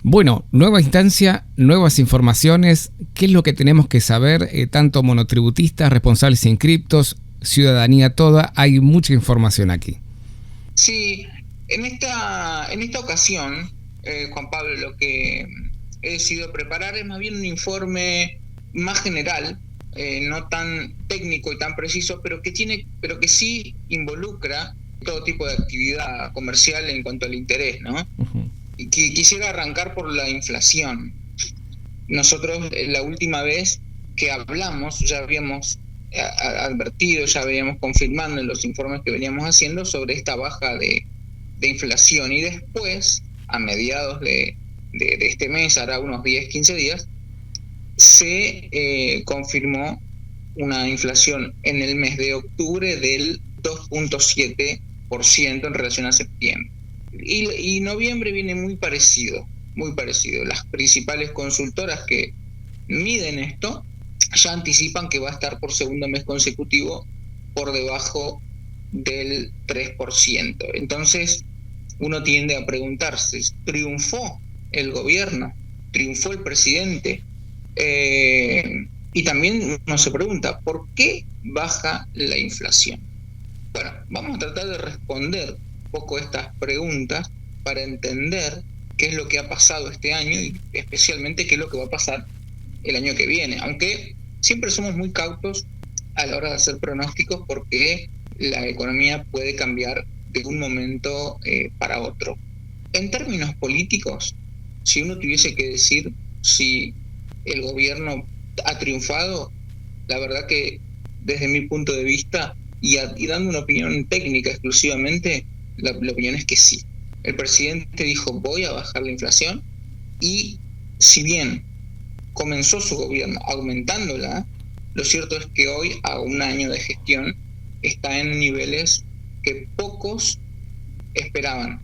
Bueno, nueva instancia, nuevas informaciones. ¿Qué es lo que tenemos que saber? Tanto monotributistas, responsables inscriptos, ciudadanía toda. Hay mucha información aquí. Sí, en esta ocasión, Juan Pablo, lo que he decidido preparar es más bien un informe más general, no tan técnico y tan preciso, pero que sí involucra todo tipo de actividad comercial en cuanto al interés, ¿no? Uh-huh. Y quisiera arrancar por la inflación. Nosotros la última vez que hablamos ya habíamos advertido, ya veníamos confirmando en los informes que veníamos haciendo sobre esta baja de inflación, y después, a mediados de este mes, hará unos 10, 15 días, se confirmó una inflación en el mes de octubre del 2.7% en relación a septiembre. Y noviembre viene muy parecido, muy parecido. Las principales consultoras que miden esto ya anticipan que va a estar por segundo mes consecutivo por debajo del 3%. Entonces uno tiende a preguntarse, ¿triunfó el gobierno? ¿Triunfó el presidente? Y también uno se pregunta, ¿por qué baja la inflación? Bueno, vamos a tratar de responder un poco estas preguntas para entender qué es lo que ha pasado este año y especialmente qué es lo que va a pasar el año que viene, aunque siempre somos muy cautos a la hora de hacer pronósticos porque la economía puede cambiar de un momento para otro. En términos políticos, si uno tuviese que decir si el gobierno ha triunfado, la verdad que desde mi punto de vista y dando una opinión técnica exclusivamente, la opinión es que sí. El presidente dijo voy a bajar la inflación, y si bien comenzó su gobierno aumentándola, lo cierto es que hoy, a un año de gestión, está en niveles que pocos esperaban,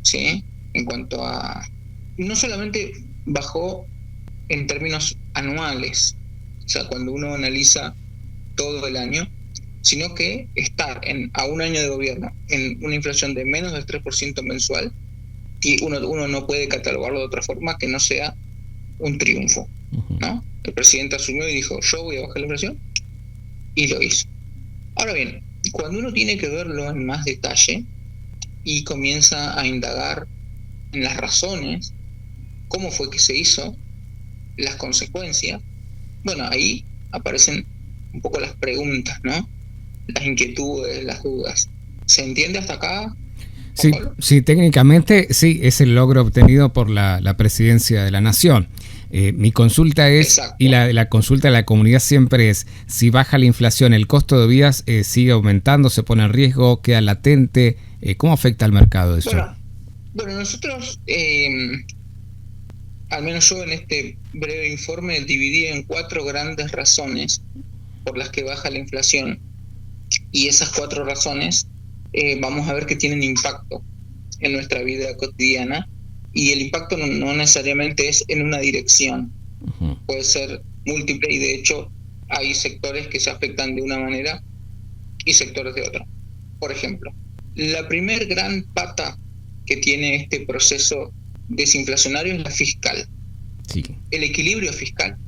¿sí? En cuanto a... No solamente bajó en términos anuales, o sea, cuando uno analiza todo el año, sino que estar a un año de gobierno en una inflación de menos del 3% mensual, y uno no puede catalogarlo de otra forma que no sea un triunfo, ¿no? El presidente asumió y dijo, yo voy a bajar la inflación, y lo hizo. Ahora bien, cuando uno tiene que verlo en más detalle y comienza a indagar en las razones, cómo fue que se hizo, las consecuencias, bueno, ahí aparecen un poco las preguntas, ¿no? Las inquietudes, las dudas. ¿Se entiende hasta acá? Sí, técnicamente sí, es el logro obtenido por la presidencia de la nación. Mi consulta es, exacto, y la consulta de la comunidad siempre es, si baja la inflación, ¿el costo de vidas sigue aumentando, se pone en riesgo, queda latente? ¿Cómo afecta al mercado eso? Bueno, nosotros, al menos yo en este breve informe, dividí en 4 grandes razones por las que baja la inflación. Y esas 4 razones vamos a ver que tienen impacto en nuestra vida cotidiana, y el impacto no necesariamente es en una dirección, puede ser múltiple, y de hecho hay sectores que se afectan de una manera y sectores de otra. Por ejemplo, la primer gran pata que tiene este proceso desinflacionario es la fiscal. Sí. El equilibrio fiscal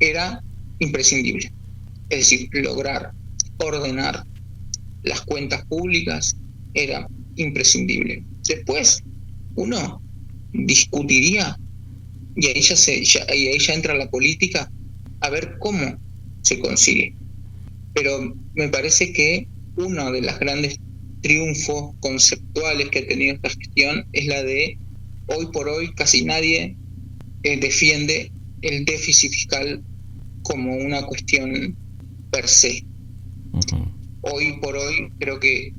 era imprescindible, es decir, lograr ordenar las cuentas públicas era imprescindible. Después uno discutiría, y ahí ya entra la política, a ver cómo se consigue. Pero me parece que uno de los grandes triunfos conceptuales que ha tenido esta gestión es la de, hoy por hoy casi nadie defiende el déficit fiscal como una cuestión per se. Uh-huh. Hoy por hoy creo que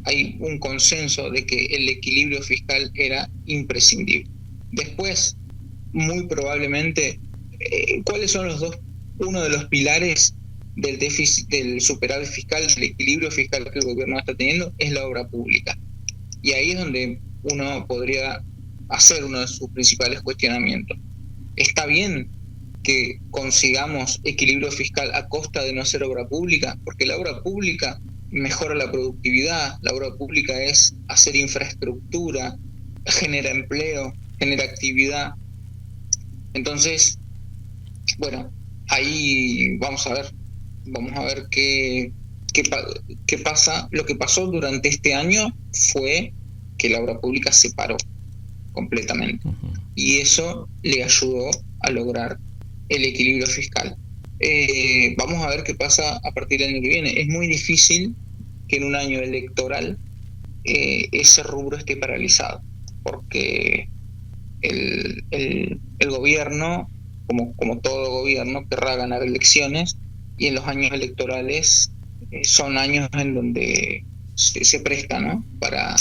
hay un consenso de que el equilibrio fiscal era imprescindible. Después, muy probablemente, ¿cuáles son uno de los pilares del déficit, del superávit fiscal, del equilibrio fiscal que el gobierno está teniendo? Es la obra pública. Y ahí es donde uno podría hacer uno de sus principales cuestionamientos. ¿Está bien que consigamos equilibrio fiscal a costa de no hacer obra pública? Porque la obra pública mejora la productividad, la obra pública es hacer infraestructura, genera empleo, genera actividad. Entonces, bueno, ahí vamos a ver qué pasa. Lo que pasó durante este año fue que la obra pública se paró completamente. Y eso le ayudó a lograr el equilibrio fiscal. Vamos a ver qué pasa a partir del año que viene. Es muy difícil que en un año electoral ese rubro esté paralizado, porque el gobierno, como todo gobierno, querrá ganar elecciones, y en los años electorales son años en donde se presta, ¿no?, para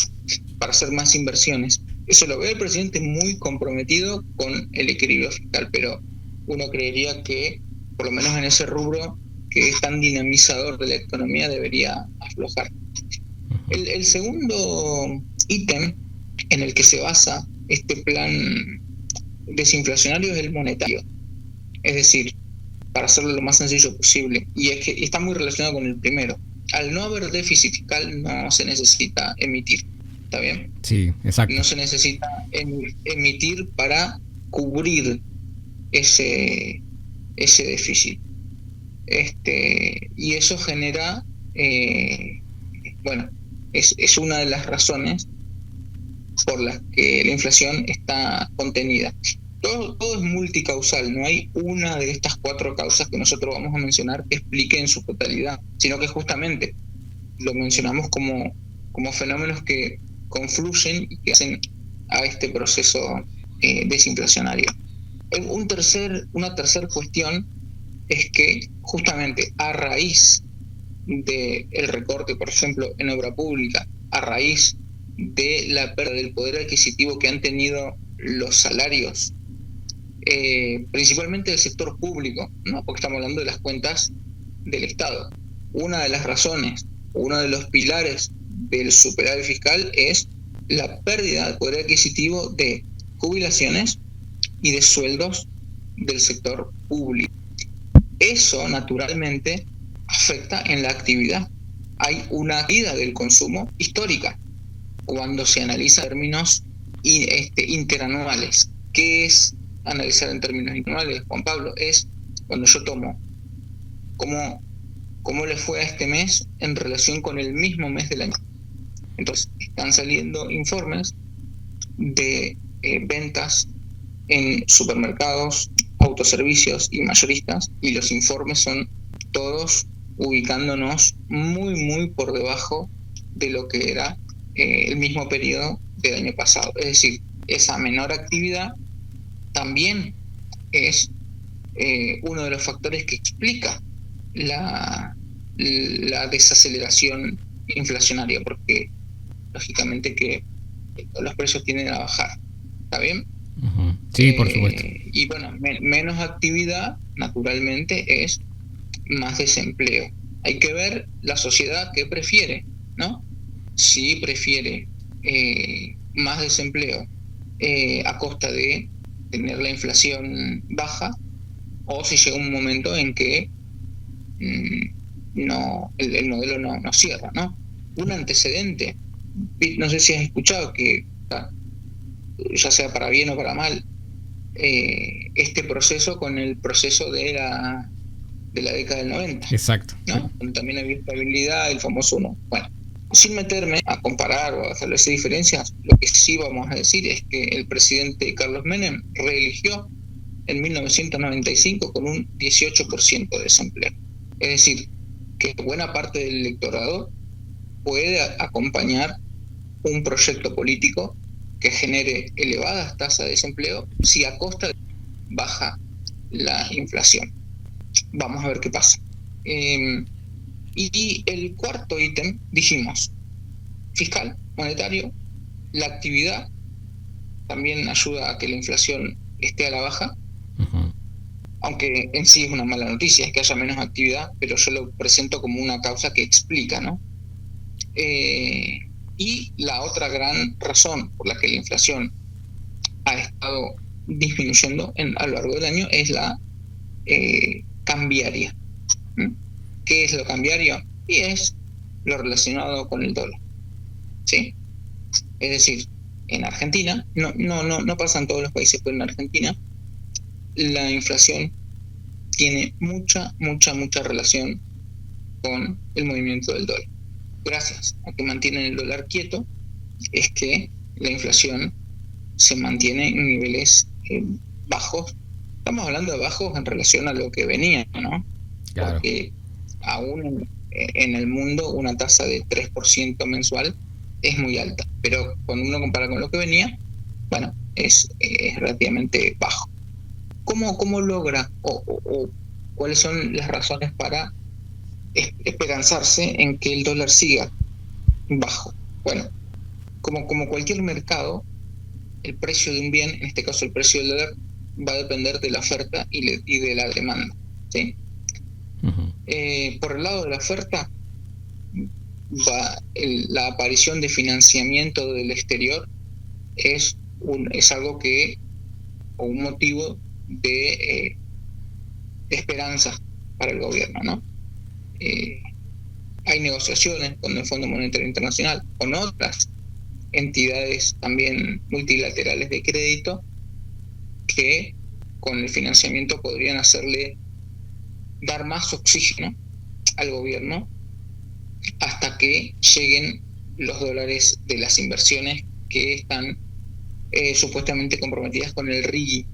hacer más inversiones. Eso lo ve el presidente muy comprometido con el equilibrio fiscal, pero uno creería que, por lo menos en ese rubro que es tan dinamizador de la economía, debería aflojar. El segundo ítem en el que se basa este plan desinflacionario es el monetario. Es decir, para hacerlo lo más sencillo posible, y es que está muy relacionado con el primero. Al no haber déficit fiscal, no se necesita emitir. ¿Está bien? Sí, exacto. No se necesita emitir para cubrir ese déficit. Y eso genera, es una de las razones por las que la inflación está contenida. Todo es multicausal, no hay una de estas 4 causas que nosotros vamos a mencionar que explique en su totalidad, sino que justamente lo mencionamos como fenómenos que confluyen y que hacen a este proceso desinflacionario. Una tercera cuestión es que justamente a raíz del recorte, por ejemplo, en obra pública, a raíz de la pérdida del poder adquisitivo que han tenido los salarios, principalmente del sector público, ¿no?, porque estamos hablando de las cuentas del Estado. Una de las razones, uno de los pilares del superávit fiscal es la pérdida de poder adquisitivo de jubilaciones y de sueldos del sector público. Eso naturalmente afecta en la actividad. Hay una caída del consumo histórica cuando se analiza en términos interanuales. ¿Qué es analizar en términos interanuales, Juan Pablo? Es cuando yo tomo cómo le fue a este mes en relación con el mismo mes del año. Entonces, están saliendo informes de ventas en supermercados, autoservicios y mayoristas, y los informes son todos ubicándonos muy, muy por debajo de lo que era el mismo periodo del año pasado. Es decir, esa menor actividad también es uno de los factores que explica la desaceleración inflacionaria, porque lógicamente que los precios tienden a bajar. ¿Está bien? Uh-huh. Sí, por supuesto. Y bueno, menos actividad naturalmente es más desempleo. Hay que ver la sociedad qué prefiere, ¿no? Si prefiere más desempleo a costa de tener la inflación baja, o si llega un momento en que el modelo no cierra, ¿no? Un antecedente, no sé si has escuchado que, ya sea para bien o para mal, este proceso con el proceso de la década del 90. Exacto. ¿No? Donde también había estabilidad, el famoso 1. Bueno, sin meterme a comparar o a establecer diferencias, lo que sí vamos a decir es que el presidente Carlos Menem reeligió en 1995 con un 18% de desempleo. Es decir, que buena parte del electorado puede acompañar un proyecto político que genere elevadas tasas de desempleo si a costa de baja la inflación. Vamos a ver qué pasa. Y el cuarto ítem, dijimos, fiscal, monetario, la actividad también ayuda a que la inflación esté a la baja, uh-huh. Aunque en sí es una mala noticia, es que haya menos actividad, pero yo lo presento como una causa que explica, ¿no? Y la otra gran razón por la que la inflación ha estado disminuyendo a lo largo del año es la cambiaria. ¿Qué es lo cambiario? Y es lo relacionado con el dólar, ¿sí? Es decir, en Argentina, no pasa en todos los países, pero en Argentina la inflación tiene mucha relación con el movimiento del dólar. Gracias a que mantienen el dólar quieto, es que la inflación se mantiene en niveles bajos. Estamos hablando de bajos en relación a lo que venía, ¿no? Claro. Porque aún en el mundo una tasa de 3% mensual es muy alta, pero cuando uno compara con lo que venía, bueno, es relativamente bajo. ¿Cómo logra o cuáles son las razones para esperanzarse en que el dólar siga bajo? Bueno, como cualquier mercado, el precio de un bien, en este caso el precio del dólar, va a depender de la oferta y de la demanda, ¿sí? Uh-huh. Por el lado de la oferta, la aparición de financiamiento del exterior es algo que, o un motivo de esperanza para el gobierno, ¿no? Hay negociaciones con el Fondo Monetario Internacional, con otras entidades también multilaterales de crédito, que con el financiamiento podrían dar más oxígeno al gobierno hasta que lleguen los dólares de las inversiones que están supuestamente comprometidas con el RIGI,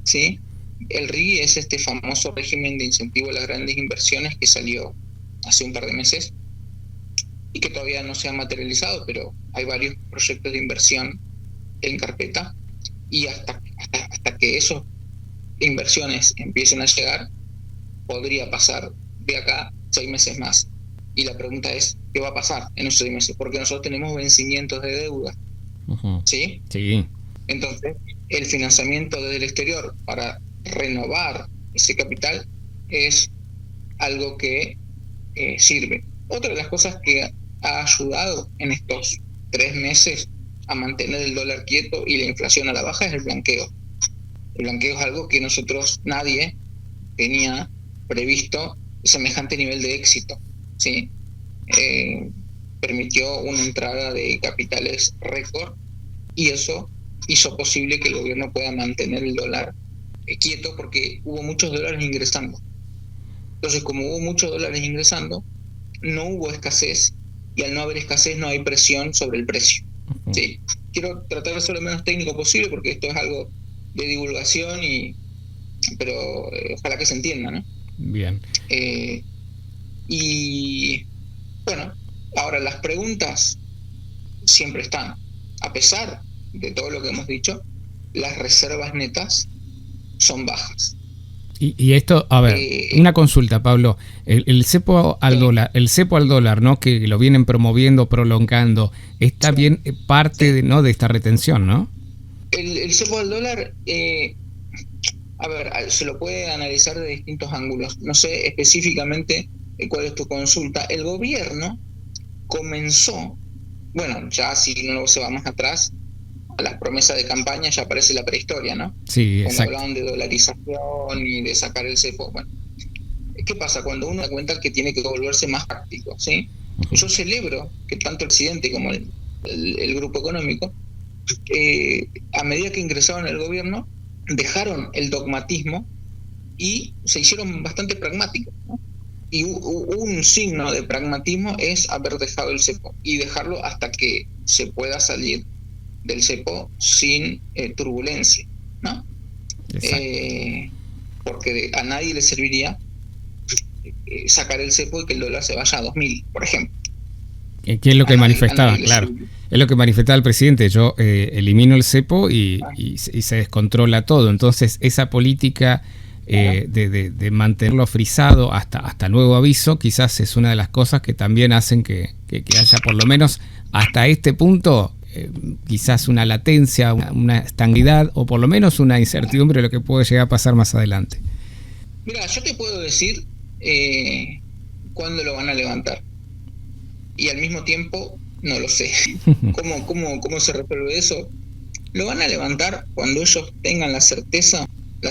¿sí? El RIGI es este famoso régimen de incentivo a las grandes inversiones que salió hace un par de meses y que todavía no se ha materializado, pero hay varios proyectos de inversión en carpeta, y hasta que esas inversiones empiecen a llegar, podría pasar de acá 6 meses más. Y la pregunta es, ¿qué va a pasar en esos 6 meses? Porque nosotros tenemos vencimientos de deuda. Uh-huh. ¿Sí? Sí. Entonces, el financiamiento desde el exterior para renovar ese capital es algo que sirve. Otra de las cosas que ha ayudado en estos 3 meses a mantener el dólar quieto y la inflación a la baja es el blanqueo. El blanqueo es algo que nadie tenía previsto semejante nivel de éxito, ¿sí? Permitió una entrada de capitales récord y eso hizo posible que el gobierno pueda mantener el dólar quieto, porque hubo muchos dólares ingresando. Entonces, como hubo muchos dólares ingresando, no hubo escasez, y al no haber escasez no hay presión sobre el precio. Uh-huh. ¿Sí? Quiero tratar de ser lo menos técnico posible porque esto es algo de divulgación, pero ojalá que se entienda, ¿no? Bien. Y bueno, ahora las preguntas siempre están. A pesar de todo lo que hemos dicho, las reservas netas son bajas. Y esto, a ver, una consulta, Pablo. El cepo al dólar, ¿no? Que lo vienen promoviendo, prolongando, está bien parte de esta retención, ¿no? El cepo al dólar, a ver, se lo puede analizar de distintos ángulos. No sé específicamente cuál es tu consulta. El gobierno comenzó, bueno, ya si no se va más atrás, a las promesas de campaña ya aparece la prehistoria, ¿no? Sí, cuando exacto. Hablaban de dolarización y de sacar el cepo. Bueno, ¿qué pasa? Cuando uno da cuenta que tiene que volverse más práctico, ¿sí? Uh-huh. Yo celebro que tanto el presidente como el grupo económico, a medida que ingresaron al gobierno, dejaron el dogmatismo y se hicieron bastante pragmáticos, ¿no? Y un signo de pragmatismo es haber dejado el cepo y dejarlo hasta que se pueda salir del cepo sin turbulencia, ¿no? Porque a nadie le serviría sacar el cepo y que el dólar se vaya a 2.000, por ejemplo. ¿Qué es lo que manifestaba? Claro, es lo que manifestaba el presidente. Yo elimino el cepo y se descontrola todo. Entonces, esa política de mantenerlo frisado hasta nuevo aviso, quizás es una de las cosas que también hacen que haya, por lo menos hasta este punto, quizás una latencia, una estabilidad o por lo menos una incertidumbre de lo que puede llegar a pasar más adelante. Mira, yo te puedo decir cuándo lo van a levantar y al mismo tiempo no lo sé. ¿Cómo se resuelve eso? Lo van a levantar cuando ellos tengan la certeza no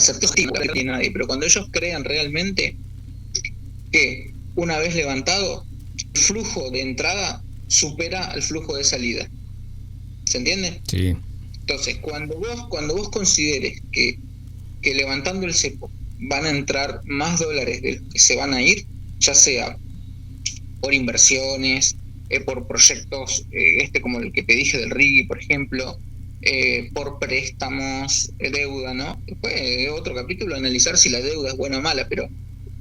tiene nadie, pero cuando ellos crean realmente que una vez levantado el flujo de entrada supera al flujo de salida. ¿Se entiende? Sí. Entonces, cuando vos consideres que levantando el cepo van a entrar más dólares de los que se van a ir, ya sea por inversiones, por proyectos, como el que te dije del RIGI, por ejemplo, por préstamos, deuda, ¿no? Después, otro capítulo, analizar si la deuda es buena o mala, pero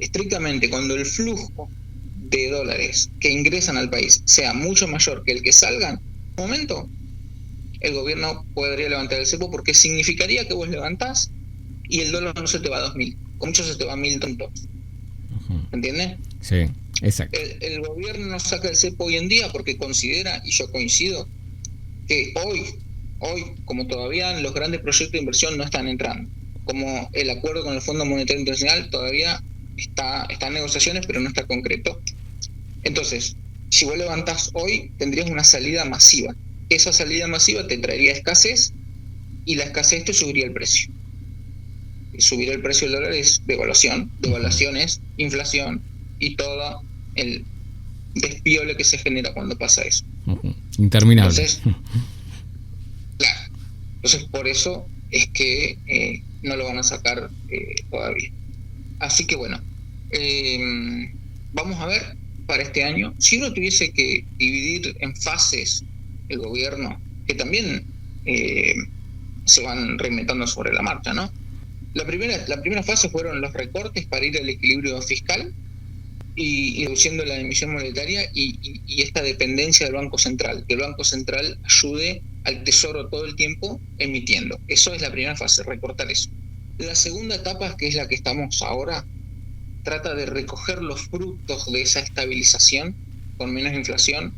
estrictamente cuando el flujo de dólares que ingresan al país sea mucho mayor que el que salgan, en un momento el gobierno podría levantar el cepo, porque significaría que vos levantás y el dólar no se te va a 2.000, con mucho se te va a 1.000 ¿entiendes? Sí, exacto. El gobierno no saca el cepo hoy en día porque considera, y yo coincido, que hoy, como todavía los grandes proyectos de inversión no están entrando, como el acuerdo con el Fondo Monetario Internacional todavía está en negociaciones, pero no está concreto. Entonces, si vos levantás hoy, tendrías una salida masiva. Esa salida masiva te traería escasez, y la escasez te subiría el precio. Y subir el precio del dólar es devaluación es inflación, y todo el despiole que se genera cuando pasa eso. Interminable. Entonces, claro. Entonces, por eso es que no lo van a sacar todavía. Así que bueno, vamos a ver para este año. Si uno tuviese que dividir en fases el gobierno, que también se van reinventando sobre la marcha, ¿no? La primera fase fueron los recortes para ir al equilibrio fiscal y reduciendo la emisión monetaria y esta dependencia del Banco Central, que el Banco Central ayude al Tesoro todo el tiempo emitiendo. Eso es la primera fase, recortar eso. La segunda etapa, que es la que estamos ahora, trata de recoger los frutos de esa estabilización con menos inflación.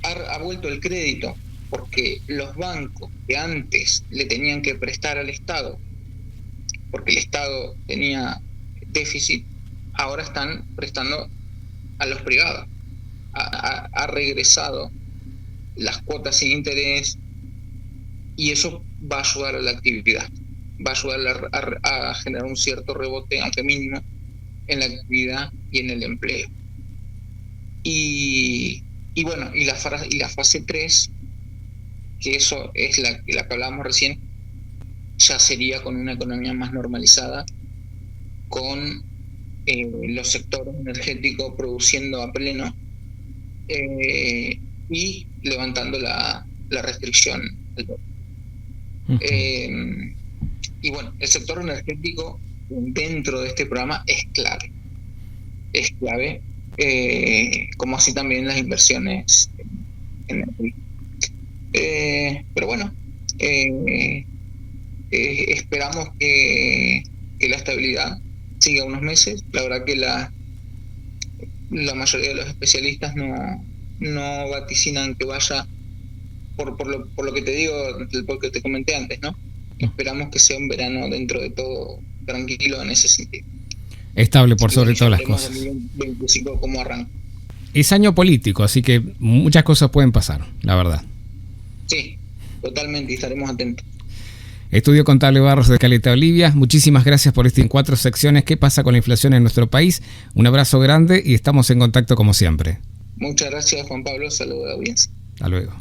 Ha vuelto el crédito, porque los bancos que antes le tenían que prestar al Estado, porque el Estado tenía déficit, ahora están prestando a los privados. Ha regresado las cuotas sin interés, y eso va a ayudar a la actividad, va a ayudar a generar un cierto rebote, aunque mínimo, en la actividad y en el empleo. Y bueno, y la fase 3, que eso es la que hablábamos recién, ya sería con una economía más normalizada, con los sectores energéticos produciendo a pleno, y levantando la restricción del dólar. Y bueno, el sector energético dentro de este programa es clave, como así también las inversiones en energía. Pero bueno, esperamos que la estabilidad siga unos meses. La verdad que la mayoría de los especialistas no vaticinan que vaya por lo que te digo, porque te comenté antes, ¿no? Esperamos que sea un verano dentro de todo tranquilo en ese sentido. Estable por sobre todas las cosas. 2025 como arranca. Es año político, así que muchas cosas pueden pasar, la verdad. Sí, totalmente, y estaremos atentos. Estudio Contable Barros de Caleta, Olivia. Muchísimas gracias por estas 4 secciones. ¿Qué pasa con la inflación en nuestro país? Un abrazo grande y estamos en contacto como siempre. Muchas gracias, Juan Pablo. Saludos a la audiencia. Hasta luego.